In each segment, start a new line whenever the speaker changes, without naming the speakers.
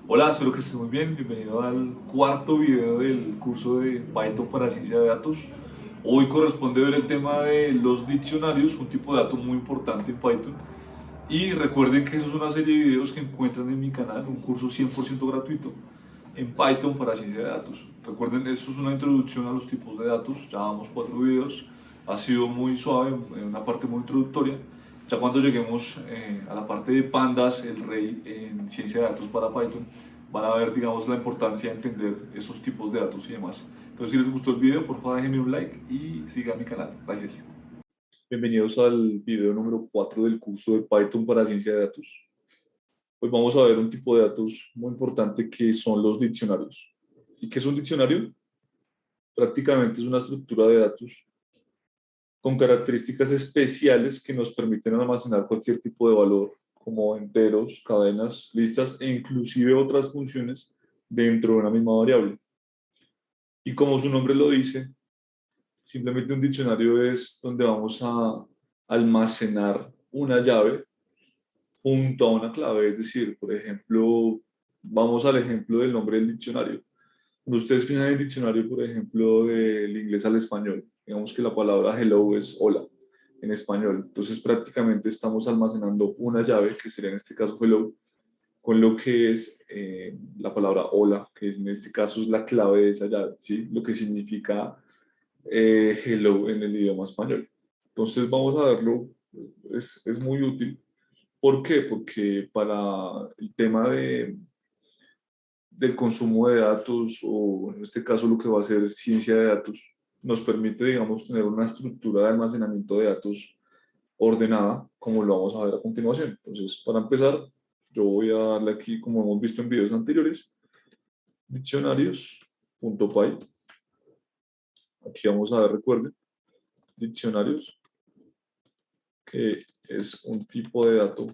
Hola, espero que estés muy bien. Bienvenido al cuarto video del curso de Python para ciencia de datos. Hoy corresponde ver el tema de los diccionarios, un tipo de dato muy importante en Python. Y recuerden que eso es una serie de videos que encuentran en mi canal, un curso 100% gratuito en Python para ciencia de datos. Recuerden, esto es una introducción a los tipos de datos. Ya vamos 4 videos. Ha sido muy suave, una parte muy introductoria. Ya cuando lleguemos a la parte de pandas, el rey en ciencia de datos para Python, van a ver, digamos, la importancia de entender esos tipos de datos y demás. Entonces, si les gustó el video, por favor déjenme un like y sigan mi canal. Gracias. Bienvenidos al video número 4 del curso de Python para ciencia de datos. Hoy vamos a ver un tipo de datos muy importante que son los diccionarios. ¿Y qué es un diccionario? Prácticamente es una estructura de datos con características especiales que nos permiten almacenar cualquier tipo de valor, como enteros, cadenas, listas e inclusive otras funciones dentro de una misma variable. Y como su nombre lo dice, simplemente un diccionario es donde vamos a almacenar una llave junto a una clave. Es decir, por ejemplo, vamos al ejemplo del nombre del diccionario. Cuando ustedes piensan en el diccionario, por ejemplo, del inglés al español, digamos que la palabra hello es hola en español. Entonces, prácticamente estamos almacenando una llave, que sería en este caso hello, con lo que es la palabra hola, que en este caso es la clave de esa llave, ¿sí? Lo que significa hello en el idioma español. Entonces, vamos a verlo, es muy útil. ¿Por qué? Porque para el tema del consumo de datos, o en este caso lo que va a ser ciencia de datos, nos permite, digamos, tener una estructura de almacenamiento de datos ordenada, como lo vamos a ver a continuación. Entonces, para empezar, yo voy a darle aquí, como hemos visto en videos anteriores, diccionarios.py. Aquí vamos a ver, recuerden, diccionarios, que es un tipo de dato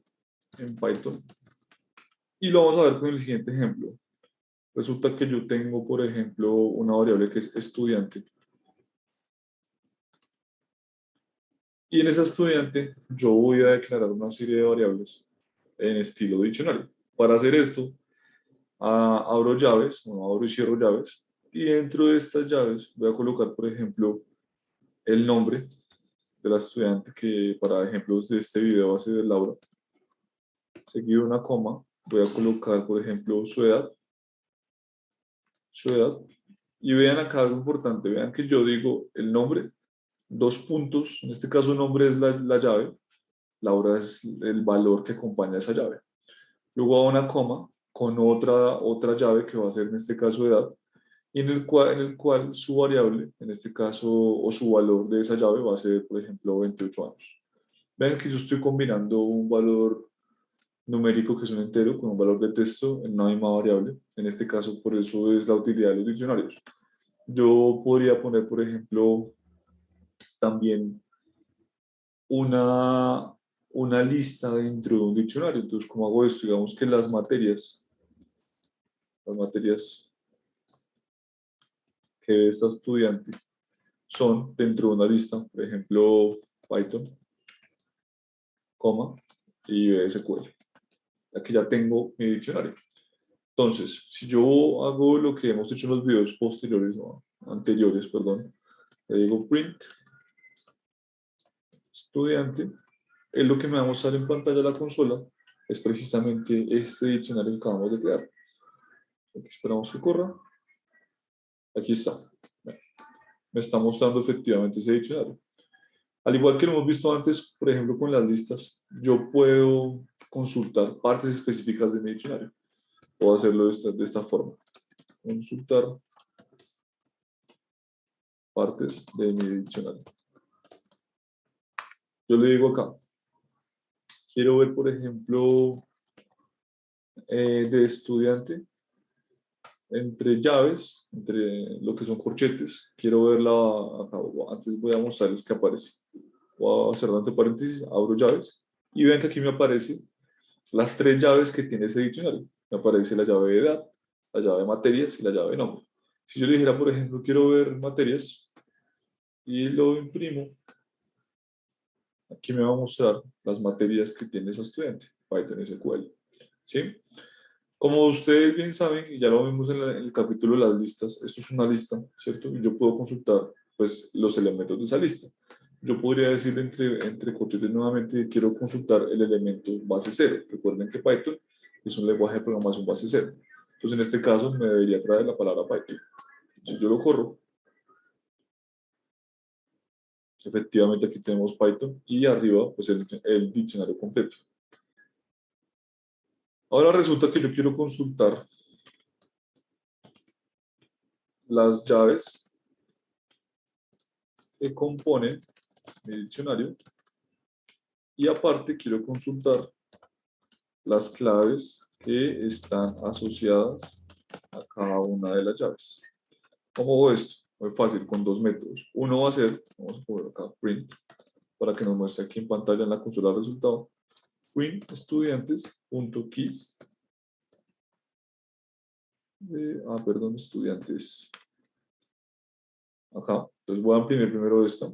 en Python. Y lo vamos a ver con el siguiente ejemplo. Resulta que yo tengo, por ejemplo, una variable que es estudiante. Y en esa estudiante yo voy a declarar una serie de variables en estilo diccionario. Para hacer esto, abro llaves, bueno, abro y cierro llaves. Y dentro de estas llaves voy a colocar, por ejemplo, el nombre de la estudiante, que para ejemplos de este video va a ser Laura. Seguido una coma, voy a colocar, por ejemplo, su edad. Y vean acá algo importante, vean que yo digo el nombre, dos puntos, en este caso nombre es la llave, Laura es el valor que acompaña a esa llave. Luego a una coma con otra llave que va a ser en este caso edad, y en el cual su variable, en este caso, o su valor de esa llave va a ser, por ejemplo, 28 años. Vean que yo estoy combinando un valor numérico, que es un entero, con un valor de texto en una misma variable. En este caso, por eso es la utilidad de los diccionarios. Yo podría poner, por ejemplo, también una lista dentro de un diccionario. Entonces, ¿cómo hago esto? Digamos que las materias que esta estudiante son dentro de una lista, por ejemplo, Python, coma, y SQL. Aquí ya tengo mi diccionario. Entonces, si yo hago lo que hemos hecho en los videos posteriores, no, anteriores, perdón, le digo print estudiante, es lo que me va a mostrar en pantalla la consola, es precisamente este diccionario que acabamos de crear. Aquí esperamos que corra. Aquí está. Me está mostrando efectivamente ese diccionario. Al igual que lo hemos visto antes, por ejemplo, con las listas, yo puedo consultar partes específicas de mi diccionario. Puedo hacerlo de esta forma. Consultar partes de mi diccionario. Yo le digo acá, quiero ver, por ejemplo, de estudiante, entre llaves, entre lo que son corchetes. Quiero verla acá. Antes voy a mostrarles que aparece. Voy a cerrar entre paréntesis, abro llaves. Y ven que aquí me aparece las tres llaves que tiene ese diccionario. Me aparece la llave de edad, la llave de materias y la llave de nombre. Si yo le dijera, por ejemplo, quiero ver materias y lo imprimo, aquí me va a mostrar las materias que tiene ese estudiante, Python SQL. ¿Sí? Como ustedes bien saben, y ya lo vimos en el capítulo de las listas, esto es una lista, ¿cierto? Y yo puedo consultar pues, los elementos de esa lista. Yo podría decir entre corchetes nuevamente, quiero consultar el elemento base cero. Recuerden que Python es un lenguaje de programación base cero. Entonces, en este caso, me debería traer la palabra Python. Si yo lo corro, efectivamente aquí tenemos Python y arriba pues el diccionario completo. Ahora resulta que yo quiero consultar las llaves que componen mi diccionario y aparte quiero consultar las claves que están asociadas a cada una de las llaves. ¿Cómo hago esto? Muy fácil, con dos métodos. Uno va a ser, vamos a poner acá, print, para que nos muestre aquí en pantalla en la consola de resultado, print estudiantes.keys, perdón, estudiantes, acá. Entonces voy a imprimir primero esta.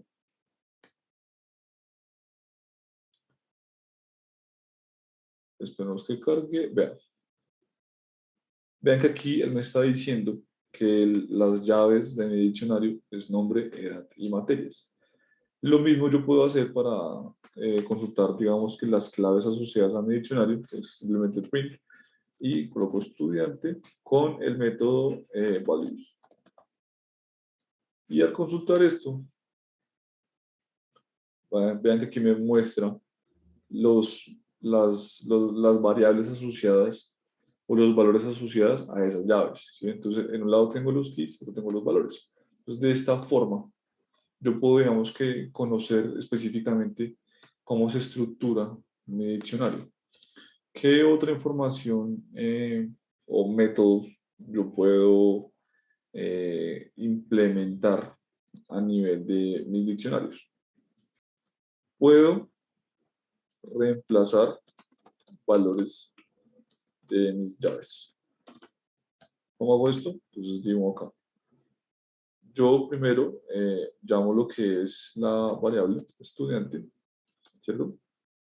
Esperemos que cargue. Vean. Vean que aquí él me está diciendo que las llaves de mi diccionario es nombre, edad y materias. Lo mismo yo puedo hacer para consultar, digamos, que las claves asociadas a mi diccionario, es simplemente print y coloco estudiante con el método values. Y al consultar esto, vean que aquí me muestra las variables asociadas o los valores asociados a esas llaves, ¿sí? Entonces, en un lado tengo los keys, otro tengo los valores. Entonces, de esta forma, yo puedo, digamos que, conocer específicamente cómo se estructura mi diccionario. ¿Qué otra información o métodos yo puedo implementar a nivel de mis diccionarios? Puedo reemplazar valores de mis llaves. ¿Cómo hago esto? Entonces digo acá. Yo primero llamo lo que es la variable estudiante, ¿cierto?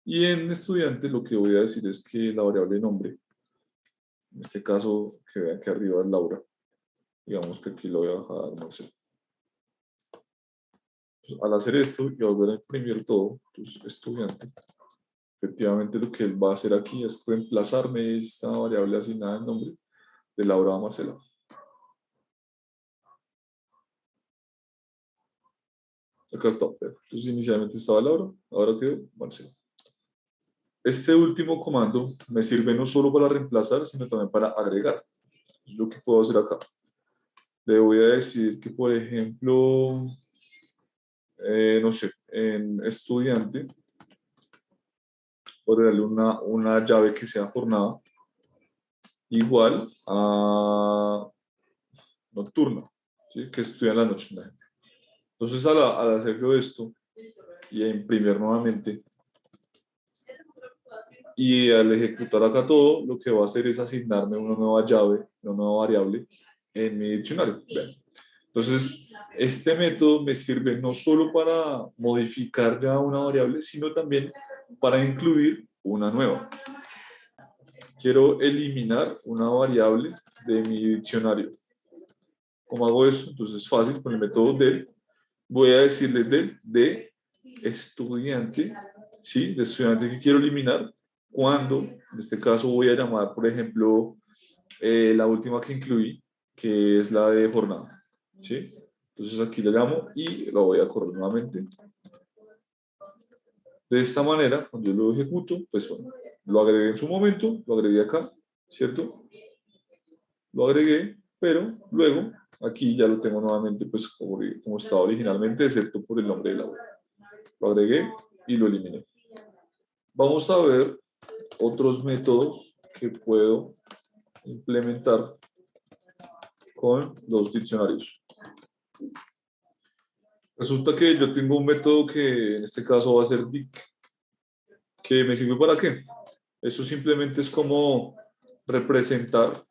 Y en estudiante lo que voy a decir es que la variable nombre, en este caso que vean que arriba es Laura, digamos que aquí lo voy a dejar, no sé. Pues, al hacer esto y volver a imprimir todo, pues estudiante, efectivamente lo que él va a hacer aquí es reemplazarme esta variable asignada en nombre de Laura a Marcela. Acá está. Entonces inicialmente estaba Laura, ahora quedó Marcela. Este último comando me sirve no solo para reemplazar, sino también para agregar. Es lo que puedo hacer acá. Le voy a decir que, por ejemplo, no sé, en estudiante, por darle una llave que sea jornada igual a nocturna, ¿sí? Que estudia en la noche. Entonces, al hacer yo esto y a imprimir nuevamente, y al ejecutar acá todo, lo que va a hacer es asignarme una nueva llave, una nueva variable en mi diccionario. Vean. Entonces, este método me sirve no solo para modificar ya una variable, sino también para incluir una nueva. Quiero eliminar una variable de mi diccionario. ¿Cómo hago eso? Entonces es fácil, con el método del. Voy a decirle del de estudiante, ¿sí? De estudiante que quiero eliminar, cuando, en este caso voy a llamar, por ejemplo, la última que incluí, que es la de jornada, ¿sí? Entonces aquí le llamo y lo voy a correr nuevamente. De esta manera, cuando yo lo ejecuto, pues bueno, lo agregué en su momento, lo agregué acá, ¿cierto? Lo agregué, pero luego aquí ya lo tengo nuevamente pues como estaba originalmente, excepto por el nombre de la web. Lo agregué y lo eliminé. Vamos a ver otros métodos que puedo implementar con los diccionarios. Resulta que yo tengo un método que en este caso va a ser dic, que me sirve para qué. Eso simplemente es como representar,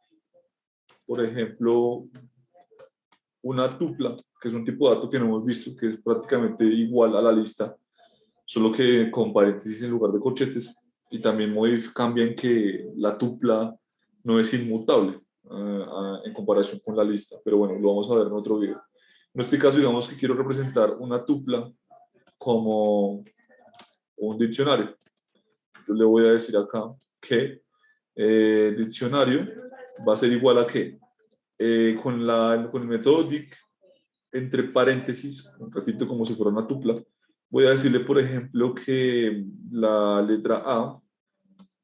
por ejemplo, una tupla, que es un tipo de dato que no hemos visto, que es prácticamente igual a la lista, solo que con paréntesis en lugar de corchetes, y también cambian que la tupla no es inmutable en comparación con la lista, pero bueno, lo vamos a ver en otro video. En este caso, digamos que quiero representar una tupla como un diccionario. Yo le voy a decir acá que diccionario va a ser igual a qué. Con el método dic, entre paréntesis, repito como si fuera una tupla, voy a decirle, por ejemplo, que la letra A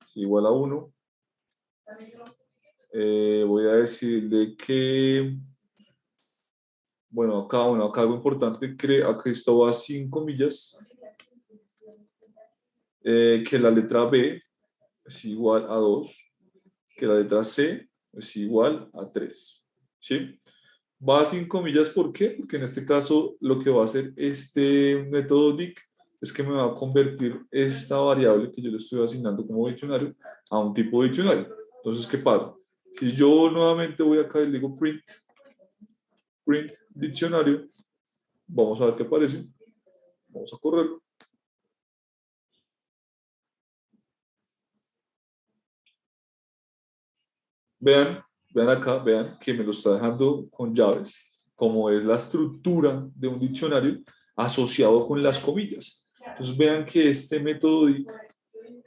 es igual a 1. Voy a decirle que, bueno, acá algo importante, acá esto va sin comillas, que la letra B es igual a 2, que la letra C es igual a 3. ¿Sí? Va sin comillas, ¿por qué? Porque en este caso lo que va a hacer este método dic es que me va a convertir esta variable que yo le estoy asignando como diccionario a un tipo de diccionario. Entonces, ¿qué pasa? Si yo nuevamente voy acá y le digo print diccionario, vamos a ver qué aparece. Vamos a correrlo. Vean acá, vean que me lo está dejando con llaves, como es la estructura de un diccionario asociado con las comillas. Entonces vean que este método,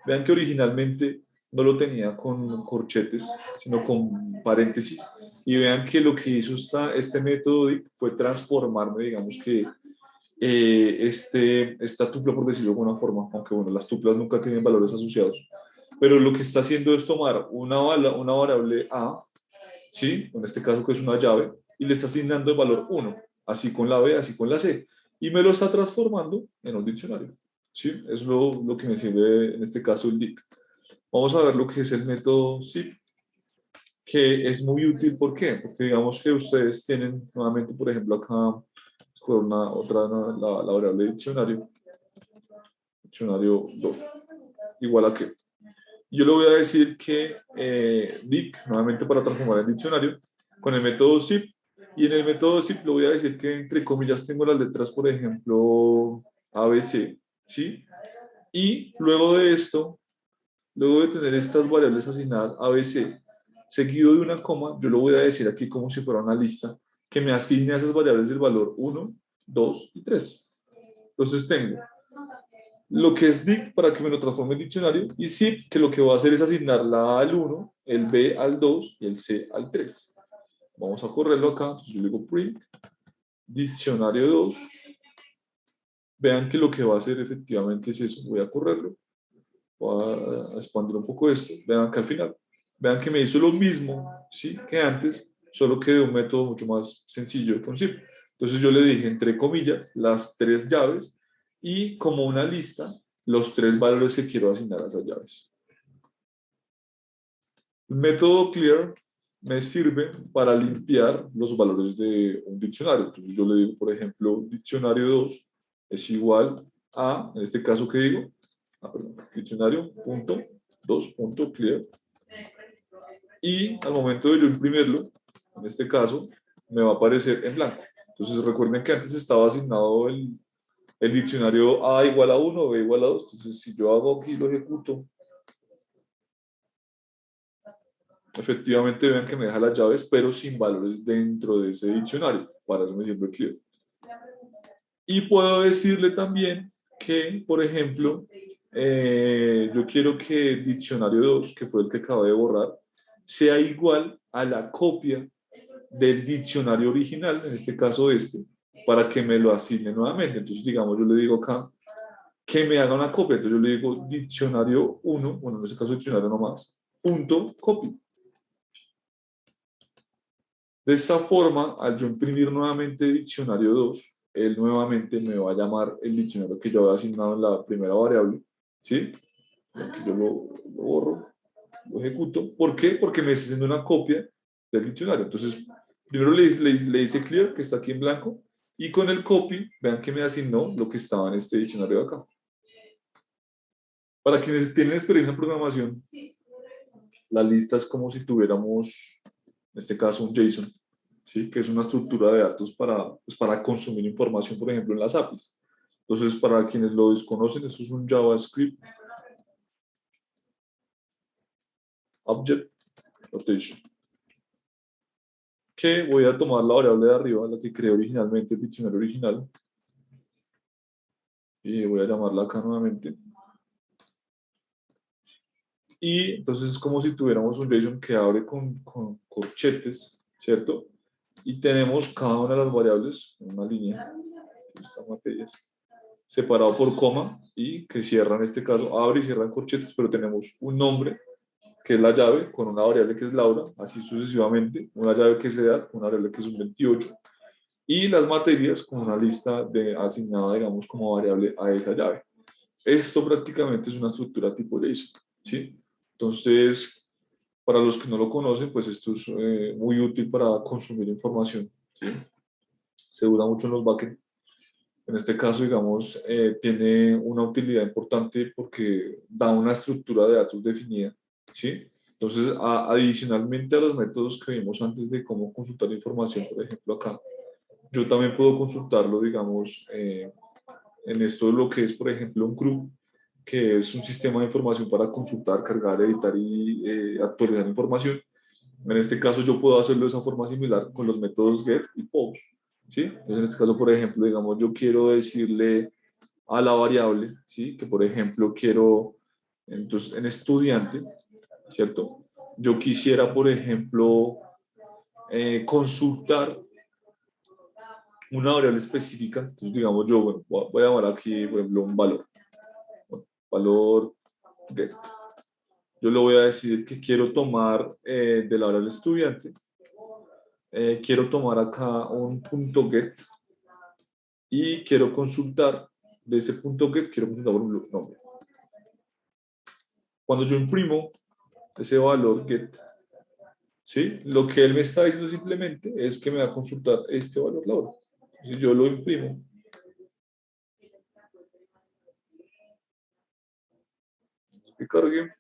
vean que originalmente no lo tenía con corchetes, sino con paréntesis. Y vean que lo que hizo este método fue transformarme, digamos que esta tupla, por decirlo de alguna forma, aunque bueno, las tuplas nunca tienen valores asociados, pero lo que está haciendo es tomar una variable A, ¿sí? En este caso que es una llave, y le está asignando el valor 1, así con la B, así con la C, y me lo está transformando en un diccionario, ¿sí? Es lo que me sirve en este caso el dic. Vamos a ver lo que es el método zip, que es muy útil. ¿Por qué? Porque digamos que ustedes tienen nuevamente, por ejemplo, acá con la variable diccionario 2, igual a qué. Yo le voy a decir que dic, nuevamente para transformar el diccionario, con el método zip, y en el método zip le voy a decir que entre comillas tengo las letras, por ejemplo, ABC, ¿sí? Y luego de esto, luego de tener estas variables asignadas ABC, seguido de una coma, yo lo voy a decir aquí como si fuera una lista, que me asigne a esas variables del valor 1, 2 y 3. Entonces tengo lo que es dic para que me lo transforme en diccionario, y zip, que lo que va a hacer es asignar la A al 1, el B al 2 y el C al 3. Vamos a correrlo acá. Entonces yo le digo print diccionario 2. Vean que lo que va a hacer efectivamente es eso. Voy a correrlo. Voy a expandir un poco esto. Vean acá al final. Vean que me hizo lo mismo, ¿sí?, que antes, solo que de un método mucho más sencillo con zip. Entonces yo le dije, entre comillas, las 3 llaves y como una lista, los 3 valores que quiero asignar a esas llaves. El método clear me sirve para limpiar los valores de un diccionario. Entonces yo le digo, por ejemplo, diccionario 2 es igual a, en este caso, ¿qué digo? Perdón, diccionario.2.clear. Y al momento de yo imprimirlo, en este caso, me va a aparecer en blanco. Entonces recuerden que antes estaba asignado el diccionario A igual a 1, B igual a 2. Entonces si yo hago aquí, lo ejecuto, efectivamente vean que me deja las llaves, pero sin valores dentro de ese diccionario. Para eso me sirve clear. Y puedo decirle también que, por ejemplo, yo quiero que diccionario 2, que fue el que acabé de borrar, sea igual a la copia del diccionario original, en este caso para que me lo asigne nuevamente. Entonces, digamos, yo le digo acá que me haga una copia. Entonces, yo le digo diccionario 1, bueno, en este caso diccionario nomás, punto copy. De esta forma, al yo imprimir nuevamente diccionario 2, él nuevamente me va a llamar el diccionario que yo había asignado en la primera variable, ¿sí? Aquí yo lo borro, lo ejecuto. ¿Por qué? Porque me está haciendo una copia del diccionario. Entonces, primero le hice clear, que está aquí en blanco, y con el copy, vean que me asignó lo que estaba en este diccionario de acá. Para quienes tienen experiencia en programación, la lista es como si tuviéramos, en este caso, un JSON, ¿sí?, que es una estructura de datos para consumir información, por ejemplo, en las APIs. Entonces, para quienes lo desconocen, esto es un JavaScript Object rotation. Que voy a tomar la variable de arriba, la que creé originalmente, el diccionario original, y voy a llamarla acá nuevamente. Y entonces es como si tuviéramos un JSON que abre con corchetes, ¿cierto? Y tenemos cada una de las variables en una línea, estas materias, separado por coma y que cierra en este caso, abre y cierra en corchetes, pero tenemos un nombre que es la llave con una variable que es Laura, así sucesivamente, una llave que es edad, una variable que es un 28, y las materias con una lista asignada, digamos, como variable a esa llave. Esto prácticamente es una estructura tipo JSON, ¿sí? Entonces, para los que no lo conocen, pues esto es muy útil para consumir información, ¿sí? Se usa mucho en los backend. En este caso, digamos, tiene una utilidad importante porque da una estructura de datos definida, ¿sí? Entonces, adicionalmente a los métodos que vimos antes de cómo consultar información, por ejemplo, acá, yo también puedo consultarlo, digamos, en esto lo que es, por ejemplo, un CRUD, que es un sistema de información para consultar, cargar, editar y actualizar información. En este caso, yo puedo hacerlo de esa forma similar con los métodos get y post, ¿sí? Entonces, en este caso, por ejemplo, digamos, yo quiero decirle a la variable, ¿sí? Que, por ejemplo, quiero, entonces, en estudiante, ¿cierto? Yo quisiera, por ejemplo, consultar una variable específica. Entonces, digamos, yo, bueno, voy a llamar aquí, por ejemplo, un valor. Valor get. Yo le voy a decir que quiero tomar de la variable estudiante, quiero tomar acá un punto get y quiero consultar de ese punto get, quiero consultar por un nombre. Cuando yo imprimo ese valor get, ¿sí? Lo que él me está diciendo simplemente es que me va a consultar este valor Laura. Si yo lo imprimo, que cargue,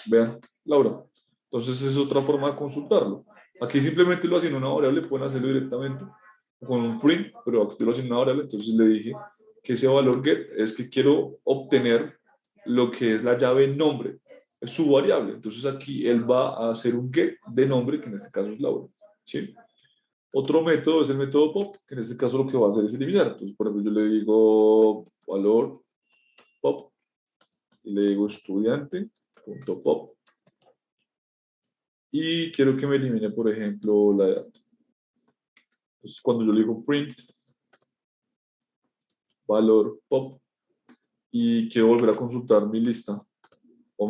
vean, Laura. Entonces es otra forma de consultarlo. Aquí simplemente lo hacen una variable, pueden hacerlo directamente con un print, pero aquí lo hacen una variable, entonces le dije que ese valor get es que quiero obtener lo que es la llave nombre, es su variable. Entonces aquí él va a hacer un get de nombre, que en este caso es Laura, ¿sí? Otro método es el método pop, que en este caso lo que va a hacer es eliminar. Entonces, por ejemplo, yo le digo valor pop y le digo estudiante.pop y quiero que me elimine, por ejemplo, la edad. Entonces, cuando yo le digo print valor pop y quiero volver a consultar mi lista o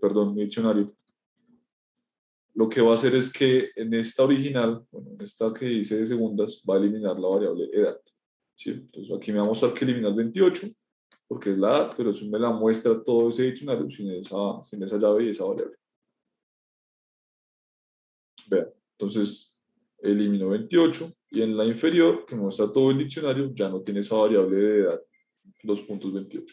perdón, mi diccionario, lo que va a hacer es que en esta original, bueno, en esta que dice de segundas, va a eliminar la variable edad, ¿sí? Entonces aquí me va a mostrar que elimina el 28 porque es la edad, pero eso me la muestra todo ese diccionario sin esa llave y esa variable. Vean, entonces elimino 28 y en la inferior, que muestra todo el diccionario, ya no tiene esa variable de edad, 2.28.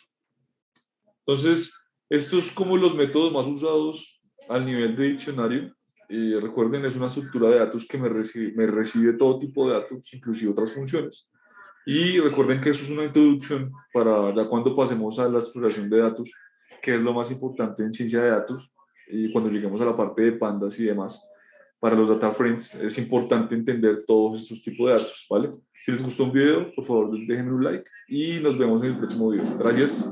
Entonces, estos es como los métodos más usados al nivel de diccionario. Recuerden, es una estructura de datos que me recibe todo tipo de datos, inclusive otras funciones. Y recuerden que eso es una introducción para ya cuando pasemos a la exploración de datos, que es lo más importante en ciencia de datos, y cuando lleguemos a la parte de pandas y demás. Para los data frames es importante entender todos estos tipos de datos, ¿vale? Si les gustó un video, por favor déjenme un like y nos vemos en el próximo video. Gracias.